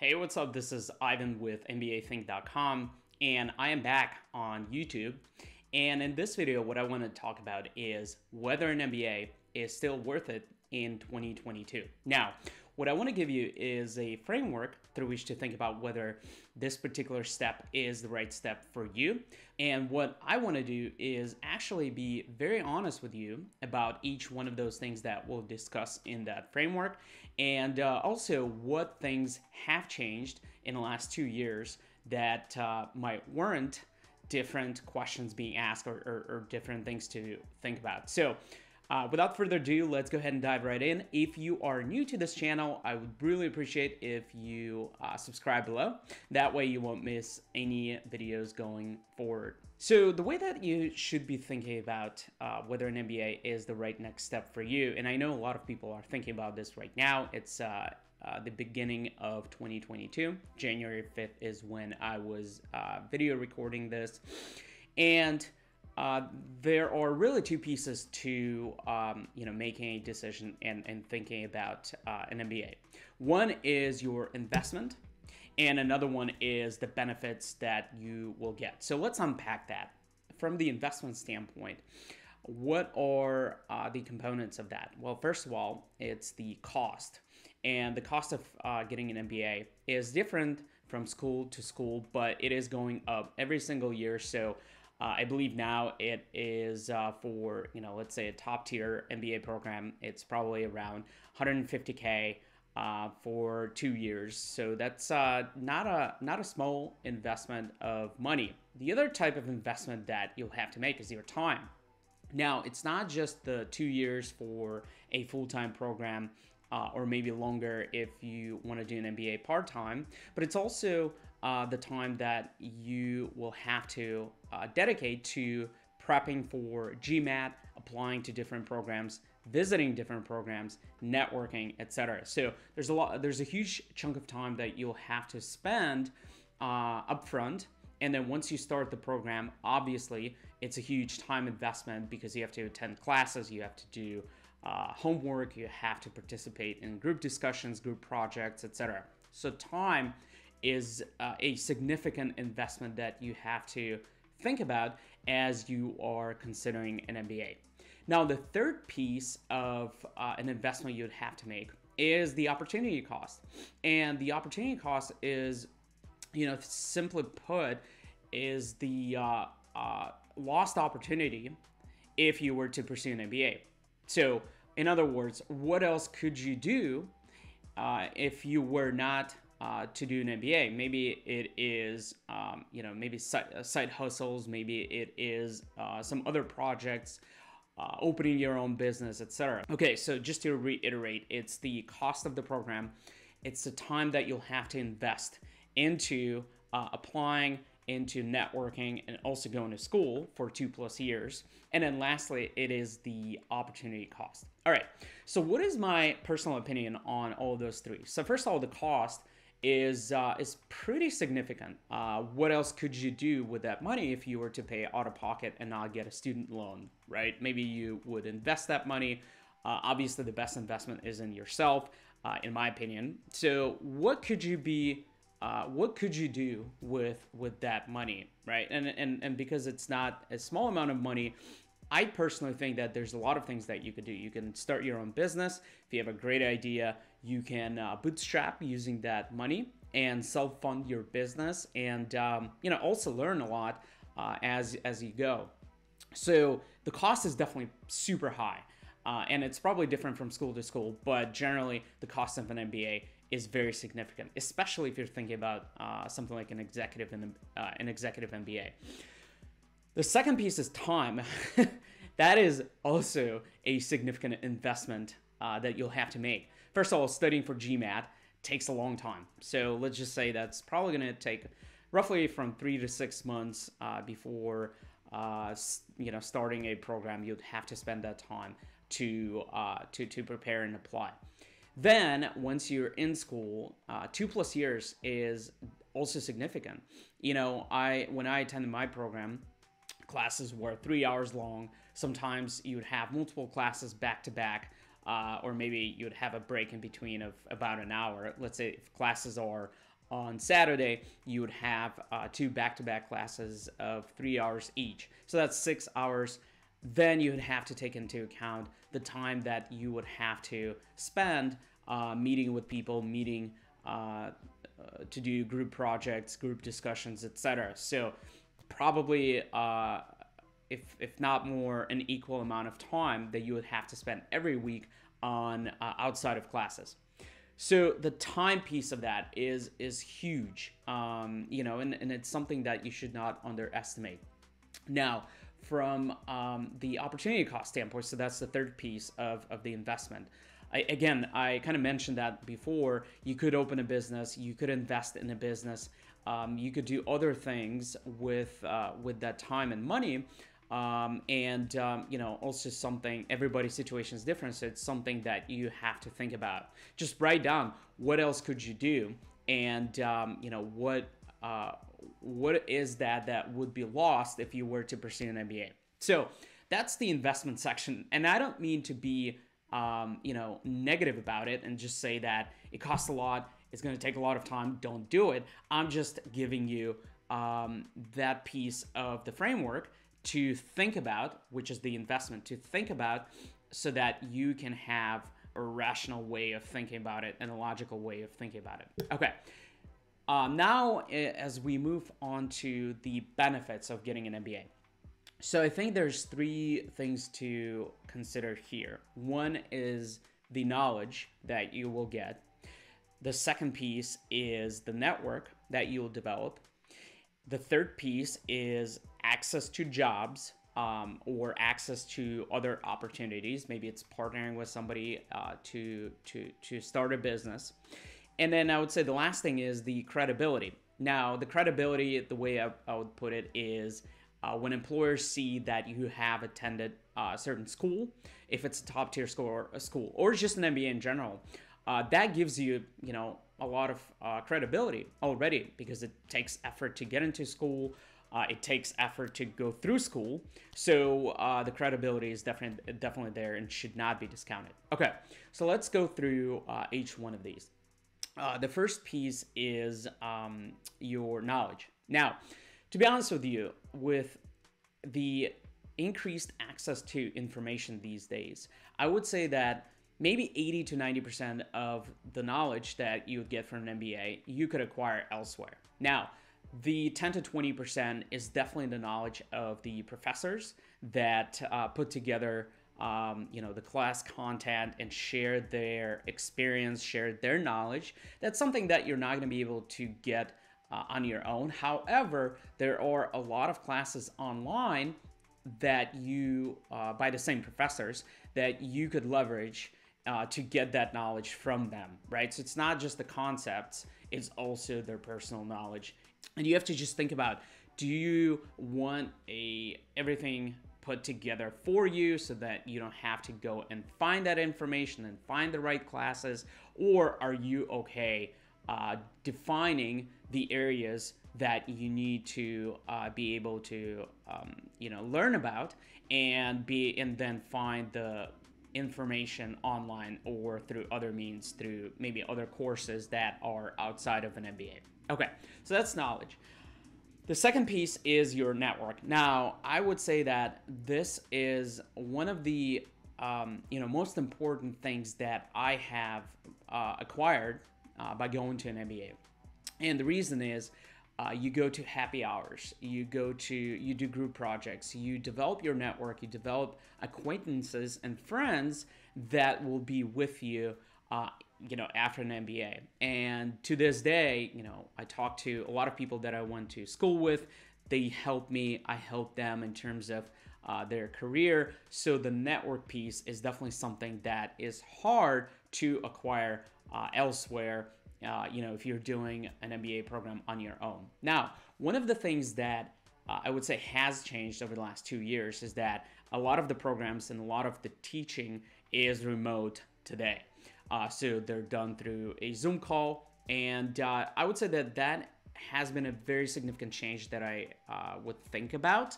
Hey, what's up? This is Ivan with MBAthink.com, and I am back on YouTube. And in this video, what I want to talk about is whether an MBA is still worth it in 2022. Now, what I want to give you is a framework through which to think about whether this particular step is the right step for you. And what I want to do is actually be very honest with you about each one of those things that we'll discuss in that framework, and also what things have changed in the last 2 years that might warrant different questions being asked or different things to think about. So without further ado, let's go ahead and dive right in. If you are new to this channel, I would really appreciate if you subscribe below. That way you won't miss any videos going forward. So the way that you should be thinking about whether an MBA is the right next step for you, and I know a lot of people are thinking about this right now. It's the beginning of 2022. January 5th is when I was video recording this. And there are really two pieces to making a decision and thinking about an MBA. One is your investment, and another one is the benefits that you will get. So let's unpack that. From the investment standpoint, what are the components of that? Well, first of all, it's the cost. And the cost of getting an MBA is different from school to school, but it is going up every single year. So I believe now it is for, let's say a top tier MBA program, it's probably around 150K for 2 years. So that's not a small investment of money. The other type of investment that you'll have to make is your time. Now, it's not just the 2 years for a full-time program or maybe longer if you want to do an MBA part-time, but it's also the time that you will have to dedicate to prepping for GMAT, applying to different programs, visiting different programs, networking, etc. So there's a huge chunk of time that you'll have to spend upfront. And then once you start the program, obviously it's a huge time investment because you have to attend classes, you have to do homework, you have to participate in group discussions, group projects, etc. So time is a significant investment that you have to think about as you are considering an MBA. Now, the third piece of an investment you'd have to make is the opportunity cost. And the opportunity cost is, simply put, is the lost opportunity if you were to pursue an MBA. So, in other words, what else could you do if you were not to do an MBA? Maybe it is, maybe side hustles, maybe it is some other projects, opening your own business, etc. Okay, so just to reiterate, it's the cost of the program, it's the time that you'll have to invest into applying, into networking, and also going to school for 2+ years. And then lastly, it is the opportunity cost. All right, so what is my personal opinion on all of those three? So first of all, the cost is pretty significant. What else could you do with that money if you were to pay out of pocket and not get a student loan, right? Maybe you would invest that money. Obviously, the best investment is in yourself, in my opinion. So what could you do with that money, right? And because it's not a small amount of money, I personally think that there's a lot of things that you could do. You can start your own business. If you have a great idea, you can bootstrap using that money and self-fund your business, and also learn a lot as you go. So the cost is definitely super high. And it's probably different from school to school, but generally the cost of an MBA is very significant, especially if you're thinking about something like an executive MBA. The second piece is time. That is also a significant investment that you'll have to make. First of all, studying for GMAT takes a long time. So let's just say that's probably going to take roughly from 3 to 6 months before starting a program. You'd have to spend that time to prepare and apply. Then once you're in school, 2+ years is also significant. When I attended my program, classes were 3 hours long. Sometimes you would have multiple classes back to back. or maybe you'd have a break in between of about an hour. Let's say if classes are On Saturday, you would have two back-to-back classes of 3 hours each. So that's 6 hours. Then you would have to take into account the time that you would have to spend meeting with people, meeting to do group projects, group discussions, etc. So probably, if not more, an equal amount of time that you would have to spend every week on outside of classes. So the time piece of that is huge, and it's something that you should not underestimate. Now, from the opportunity cost standpoint, so that's the third piece of the investment. I kind of mentioned that before. You could open a business, you could invest in a business, you could do other things with that time and money. Also something, everybody's situation is different, so it's something that you have to think about. Just write down what else could you do, and what is that would be lost if you were to pursue an MBA. So that's the investment section, and I don't mean to be negative about it and just say that it costs a lot, it's going to take a lot of time, don't do it. I'm just giving you that piece of the framework to think about, which is the investment, to think about, so that you can have a rational way of thinking about it and a logical way of thinking about it. Okay. Now, as we move on to the benefits of getting an MBA. So I think there's three things to consider here. One is the knowledge that you will get. The second piece is the network that you will develop. The third piece is access to jobs, or access to other opportunities. Maybe it's partnering with somebody to start a business. And then I would say the last thing is the credibility. Now, the credibility, the way I would put it is when employers see that you have attended a certain school, if it's a top tier school or just an MBA in general, that gives you, a lot of credibility already, because it takes effort to get into school. It takes effort to go through school. So the credibility is definitely there and should not be discounted. Okay, so let's go through each one of these. The first piece is your knowledge. Now, to be honest with you, with the increased access to information these days, I would say that maybe 80 to 90% of the knowledge that you would get from an MBA, you could acquire elsewhere. Now, the 10 to 20% is definitely the knowledge of the professors that put together the class content and share their experience, share their knowledge. That's something that you're not going to be able to get on your own. However, there are a lot of classes online that you, by the same professors, that you could leverage to get that knowledge from them, right? So it's not just the concepts, it's also their personal knowledge. And you have to just think about, do you want everything put together for you so that you don't have to go and find that information and find the right classes? Or are you okay defining the areas that you need to be able to learn about and then find the information online or through other means, through maybe other courses that are outside of an MBA? Okay, so that's knowledge. The second piece is your network. Now, I would say that this is one of the most important things that I have acquired by going to an MBA. And the reason is you go to happy hours, you do group projects, you develop your network, you develop acquaintances and friends that will be with you after an MBA. And to this day, I talk to a lot of people that I went to school with. They help me, I help them in terms of their career. So the network piece is definitely something that is hard to acquire elsewhere, if you're doing an MBA program on your own. Now, one of the things that I would say has changed over the last 2 years is that a lot of the programs and a lot of the teaching is remote today. So they're done through a Zoom call, and I would say that has been a very significant change that I would think about,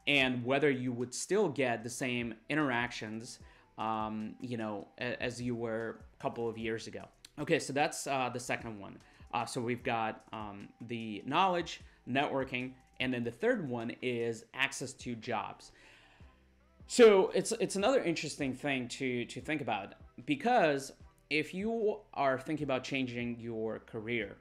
and whether you would still get the same interactions, as you were a couple of years ago. Okay, so that's the second one. So we've got the knowledge, networking, and then the third one is access to jobs. So it's another interesting thing to think about, because if you are thinking about changing your career,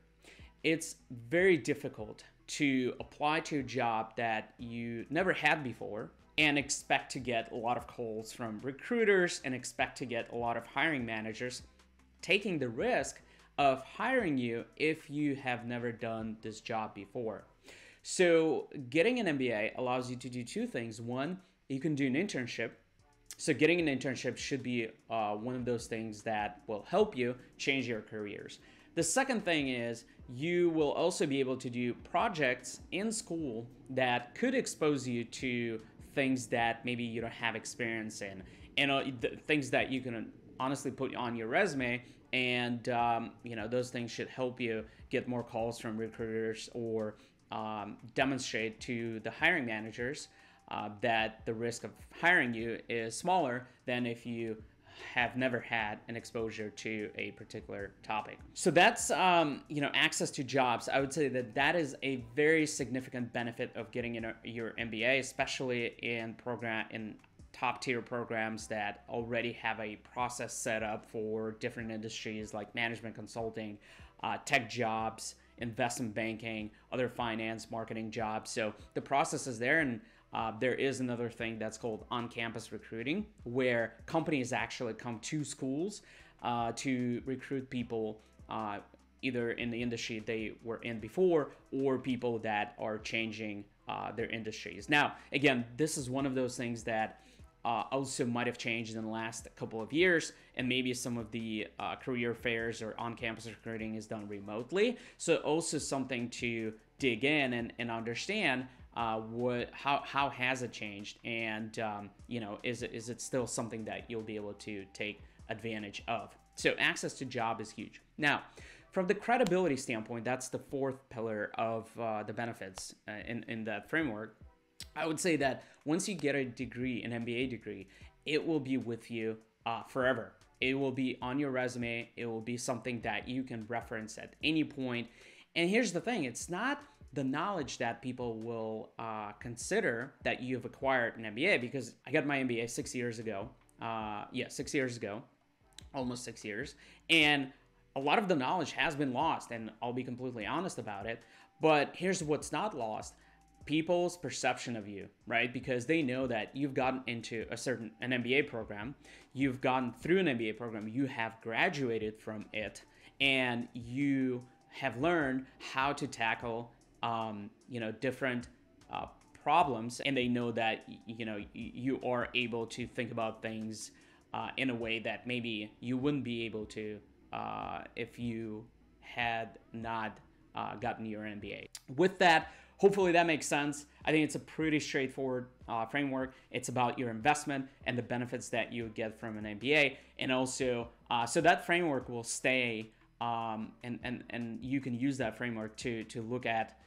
it's very difficult to apply to a job that you never had before and expect to get a lot of calls from recruiters and expect to get a lot of hiring managers taking the risk of hiring you if you have never done this job before. So getting an MBA allows you to do two things. One, you can do an internship. So getting an internship should be one of those things that will help you change your careers. The second thing is you will also be able to do projects in school that could expose you to things that maybe you don't have experience in, and things that you can honestly put on your resume, and those things should help you get more calls from recruiters or demonstrate to the hiring managers that the risk of hiring you is smaller than if you have never had an exposure to a particular topic. So that's access to jobs. I would say that is a very significant benefit of getting your MBA, especially in top tier programs that already have a process set up for different industries like management consulting, tech jobs, investment banking, other finance, marketing jobs. So the process is there, and there is another thing that's called on-campus recruiting, where companies actually come to schools to recruit people either in the industry they were in before or people that are changing their industries. Now, again, this is one of those things that also might have changed in the last couple of years, and maybe some of the career fairs or on-campus recruiting is done remotely. So also something to dig in and understand how has it changed, and is it still something that you'll be able to take advantage of? So access to job is huge. Now, from the credibility standpoint, that's the fourth pillar of the benefits in that framework. I would say that once you get a degree, an MBA degree, it will be with you forever. It will be on your resume. It will be something that you can reference at any point. And here's the thing, it's not the knowledge that people will consider that you've acquired an MBA, because I got my MBA 6 years ago. 6 years ago, almost 6 years. And a lot of the knowledge has been lost, and I'll be completely honest about it. But here's what's not lost: people's perception of you, right? Because they know that you've gotten into an MBA program, you've gone through an MBA program, you have graduated from it, and you have learned how to tackle different problems, and they know that you are able to think about things in a way that maybe you wouldn't be able to if you had not gotten your MBA. With that, hopefully that makes sense. I think it's a pretty straightforward framework. It's about your investment and the benefits that you get from an MBA, and also so that framework will stay, and you can use that framework to look at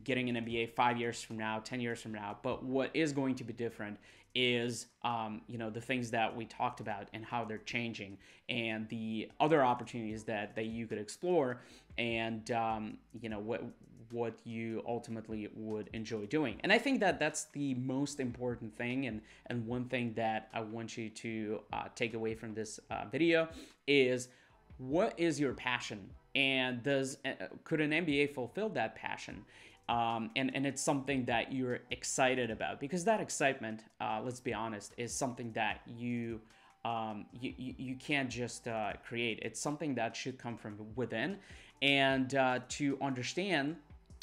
getting an MBA 5 years from now, 10 years from now. But what is going to be different is the things that we talked about and how they're changing, and the other opportunities that you could explore, and what you ultimately would enjoy doing. And I think that that's the most important thing, and one thing that I want you to take away from this video is, what is your passion, and could an MBA fulfill that passion? And it's something that you're excited about, because that excitement, let's be honest, is something that you can't just create. It's something that should come from within. And to understand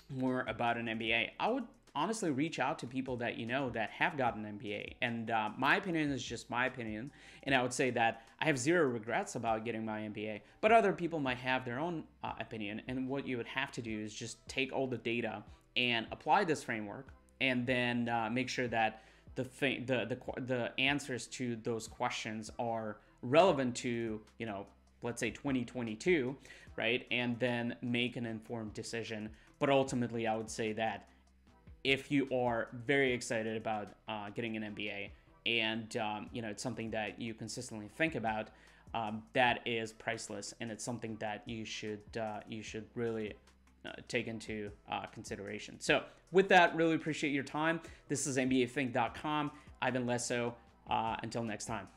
more about an MBA, I would honestly reach out to people that that have gotten an MBA. And my opinion is just my opinion, and I would say that I have zero regrets about getting my MBA, but other people might have their own opinion. And what you would have to do is just take all the data and apply this framework, and then make sure that the answers to those questions are relevant to let's say 2022, right? And then make an informed decision. But ultimately, I would say that if you are very excited about getting an MBA, and it's something that you consistently think about, that is priceless, and it's something that you should really take into consideration. So with that, really appreciate your time. This is MBAthink.com. I've been Lesso. Until next time.